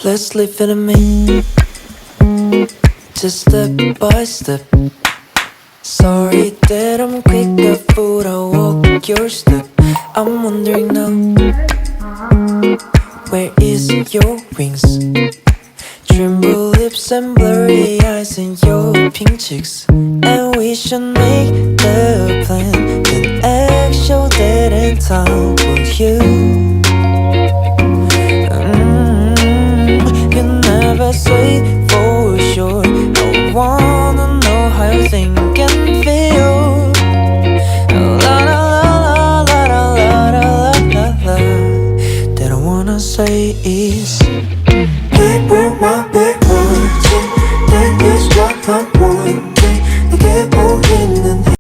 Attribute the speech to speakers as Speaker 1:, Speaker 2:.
Speaker 1: Let's live in a minute, just step by step. Sorry that I'm quick, but I walk your step. I'm wondering now, where is your wings? Tremble lips and blurry eyes and your pink cheeks. And we should make the plan, an actual date in town for you. You never say for sure. I wanna know how you think and feel. La la la la la la la la la. That I wanna say is, hey, bro, my baby.